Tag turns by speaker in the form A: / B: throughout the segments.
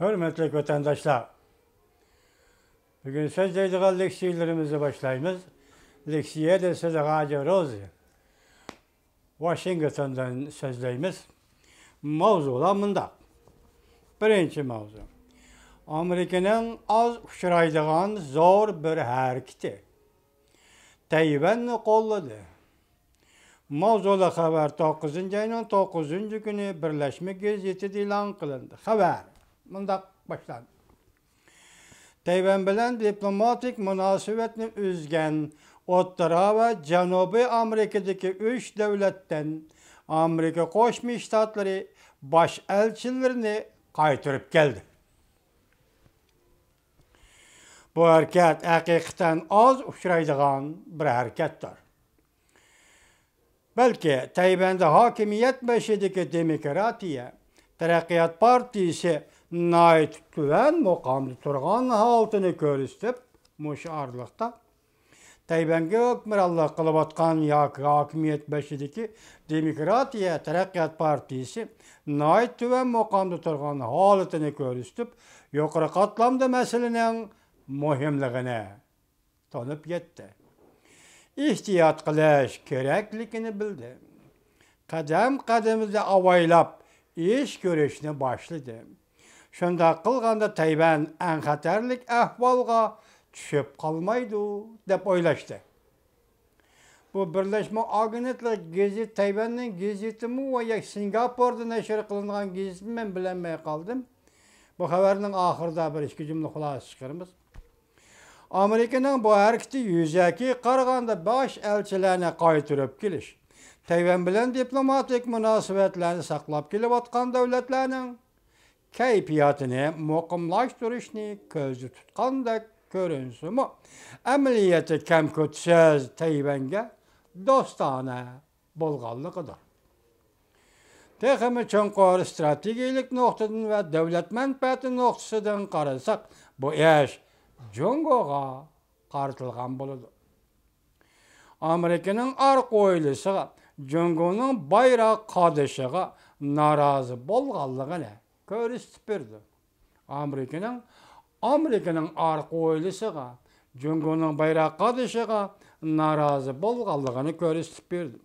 A: Hürmetli vatandaşlar, bugün sözleydiği leksiyelerimizi başlayımız. Leksiye de size Radyo Rosie, Washington'dan sözleyimiz. Mavzular mında. Birinci mavzu. Amerika'nın az uçuraydıgan zor bir hareketi. Tayvan'ı kolladı. Mavzula haber 9. ayının 9. günü Birleşmiş Gazeti ilan kılındı. Haber. Mında başlandı. Tayvan bilen diplomatik münasebetini üzgen Ottara ve Janubi Amerika'daki 3 devletten Amerika Koşmuş Ştatları baş elçilerini kaytırıp geldi. Bu hareket hakikaten az uçuraydıgan bir harekettir. Belki Tayvan'da hakimiyet beşideki Demokratiya Terakkiyat Partisi nait güven mukamlı turgan haltını görüstüp muşarlıkta Tayvan'ga hükmürallık kılıp atkan hakimiyet beşideki Demokratiya Terakkiyat Partisi nait güven mukamlı turgan haltını görüstüp yukarı katlamda meselenin muhimliğine tanıp yetti. İhtiyat kılış gereklikini bildi. Kadem kademizde avaylap iş görüşüne başladı. Şunda kılganda Tayvan en xatarlik ahvalga düşüp kalmaydı dep oylaştı. Bu Birleşme Agentler Gazeti Tayvan'ın gazetimi ve Singapur'da neşr kılınan gazetimi ben bilenmeye kaldım. Bu haberin ahırda bir iki cümle xulası çıkarımız. Amerika'nın bu hareketi yüzeki qarğanda baş elçilerine qaytırıp keliş. Tayvan bilen diplomatik münasebetlerini saklap kelip atkan devletlerinin keyfiyatını muqimlaştırışını közü tutqandek görünsümü əməliyyəti kəmkötsüz Tayvan'a dostana bolğanlıqıdır. Teximi çonqor stratejilik noktadan ve devlet menfaati noktasından qarasaq, bu iş Jungo'ga qartılgan boludu. Amerika'nın arqoylusu Jungo'nun bayrak qadışıga narazı bolğanlığını körüstüp berdi. Amerika'nın arqoylusu Jungo'nun bayrak qadışıga narazı bolğanlığını körüstüp berdi.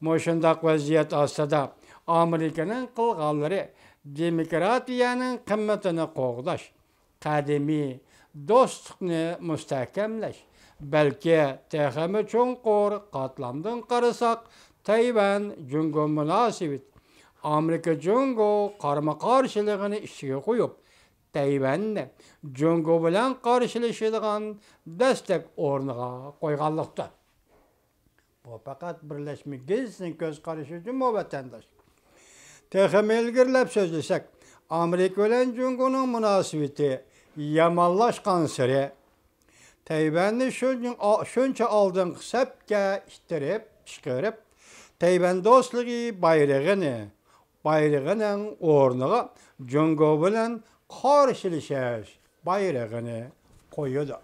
A: Moşundaq vaziyet astada Amerika'nın qılğanları demokratiyanın qimmatini qoğdaş, qadimi dostluqni müstahkemleş. Belki texemi çonqor qatlamdan qarasak Tayvan Jungo münasibet. Amerika Jungo qarma qarşılığını işe qoyup Tayvan'ni Jungo bilen qarşılaşadigan destek ornuga qoyganlıqda. Bu fakat Birleşmiş Gazeti'nin göz qarışı mu vatandaş. Texemi ilgirlep sözlesek Amerika bilen Jungo'nun münasibeti yamanlaşkan sırı Tayvan'ı şunca aldın sepke iştirip çıkarıp Tayvan dostluğu bayrağının ornuğa Jungo bilen karşılaşış bayrağını koyuyordu.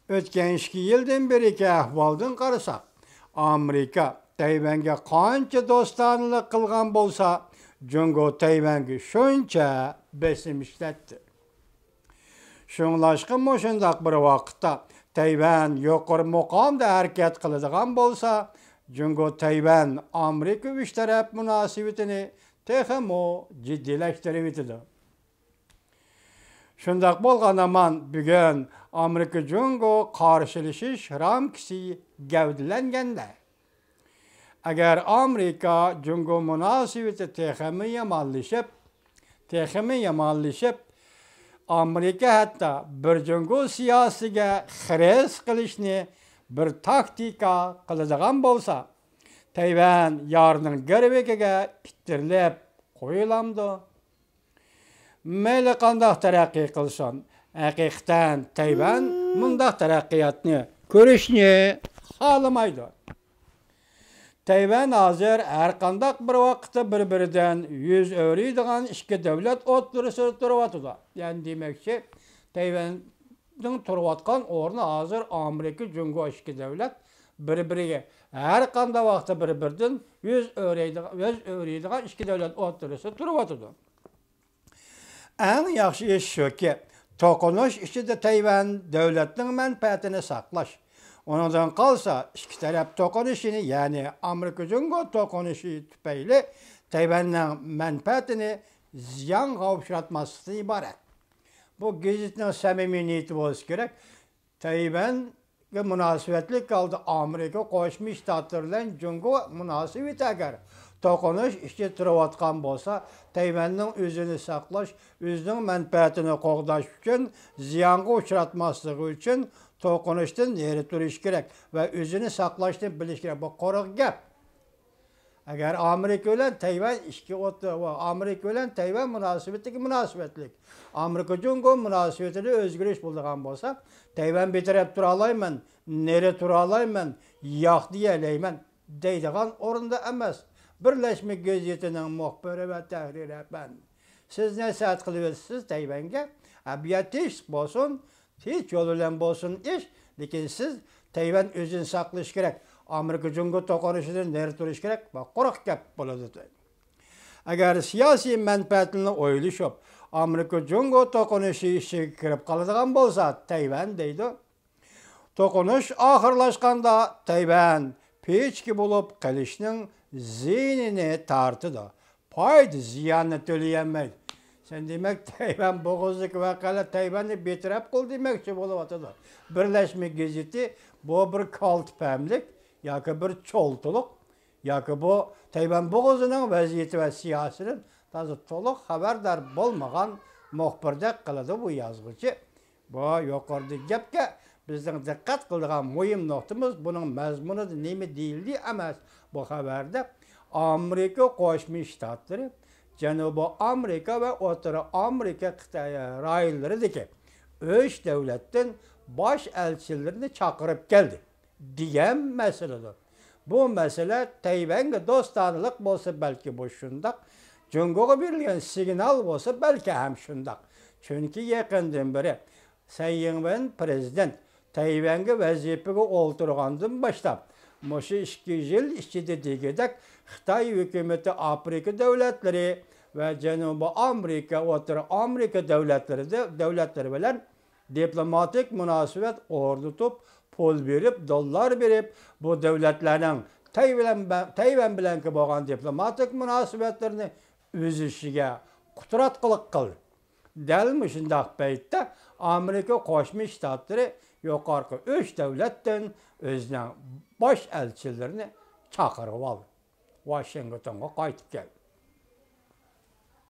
A: Ötken 2 yıldan beri ahvaldan qarasaq, Amerika Tayvan'a qancha dostanlıq qılgan bolsa, Jungo Tayvan'ı şuncha besim işletdi. Şunlaşqı moşundaq bir vaqtda Tayvan yuqori muqamda hareket qiladigan bolsa, Jungo Tayvan Amerika üç taraf münasibetini texmo ciddileştirip etdi. Şundaq bolğan aman bugün Amerika Jungo qarşılaşış ramkisi gavdilengende. Eğer Amerika Jungo münasibeti texmi yamanlaşıp Amerika hatta bir Jungo siyasiga xires qilishni bir taktika qiladigan bolsa, Tayvan yarının gerbekiga ittirilib qo'yilamdi. Meyli qandaq tarakki qilsin, haqiqatan Tayvan mundaq taraqqiyotni ko'rishni xolamaydi. Tayvan hazır her qandaq bir vaqtda bir-biridan yüz öğriydigan iki devlet o'ttirishib turibdi. Yani demekçi Tayvan'ın turib atgan o'rni hazır Amerika Jungo iki devlet bir-biriga har qanday vaqtda bir-biridan yüz öyreydigan ikki davlat o'rtasida turibdi. Eng yaxshi ish shuki, to'qinish ichida Tayvan davlatining manfaatini saqlash. Ondan qalsa, ikki taraf to'qinishini, ya'ni Amerika-Jungo to'qinishi tufayli Tayvanning manfaatini ziyonga uchratmaslikdan iborat. Bu gazetning samimiy niyati bo'lsa kerak. Tayvanga munosabatli qoldi Amerika Qo'shma Shtatlar bilan Jungo munosabati agar to'qinish ichida turayotgan bo'lsa, Tayvanning o'zini saqlash, o'zining manfaatini qo'g'dash uchun, ziyonga uchratmasligi uchun to'qinishdan nari turish kerak va o'zini saqlashni bilish kerak. Bu qo'riq gap. Agar Amerika bilan Tayvan Amerika bilan Tayvan munosabatlik. Amerika-Jungo munosabatida o'zgarish bo'lgan bo'lsa, Tayvan betaraf tura olmayman, nari tura olmayman, yo'q deyalayman deydigan o'rinda emas. Birlashma gazetining muxbiri va tahriri. Siz nasihat qilyapsiz Tayvanga? Abiyatish bo'lsin, hech yo'l bilan bo'lsin ish, lekin siz Tayvan o'zini saqlash kerak. Amerika-Jungo to'qinishdan nari turish kerak va qo'riq gap bo'ladi. Agar siyosiy manfaatini o'ylashib, Amerika-Jungo to'qinishi ishiga kirib qoladigan bo'lsa, Tayvan deydi. To'qinish oxirlashganda Tayvan pechki bo'lib qilishning ziynini tortidi. Foyda ziyonni to'layolmaydi. Sen demak Tayvan bo'g'izlik voqealar Tayvanni betaraf qil demoqchi bo'lyapti. Birlashma gazeti bu bir kaltpamlik yoki bir cho'ltuluq yoki bu Tayvan bo'g'izining vaziyati va siyosidan to'liq xabardor bo'lmagan muxbirda qiladi bu yozuvchi. Bu yuqoridagi gapga bizning diqqat qiladigan muhim nuqtamiz buning mazmunida nima deyildi emas. Bu xabarda Amerika Qo'shma Shtatlari, Janubiy Amerika va O'rta Amerika rayonlaridagi 3 davlatdan bosh elchilarni chaqirib keldi degan masaladir. Bu masala Tayvanga do'stonlik bo'lsa balki bu shundoq, Jungoga berilgan signal bo'lsa balki ham shundoq. Chunki yaqindan beri Tsai Ing-wen prezident Tayvanga vazifaga o'ltirgandan boshlab, mushu 2 yil ichida degidek Xitoy hukumati Afrika davlatlari va Janubiy Amerika, O'rta Amerika davlatlari bilan diplomatik munosabat o'rnatib, pul berib, dollar berib, bu davlatlarning Tayvan bilan bo'lgan diplomatik munosabatlarni o'zishiga qudratlilik qildi. Dal shunday paytda Amerika Qo'shma Shtatlari yuqorqi 3 davlatdan o'zining bosh elchilarini chaqirib oldi. Washingtonga qaytib keldi.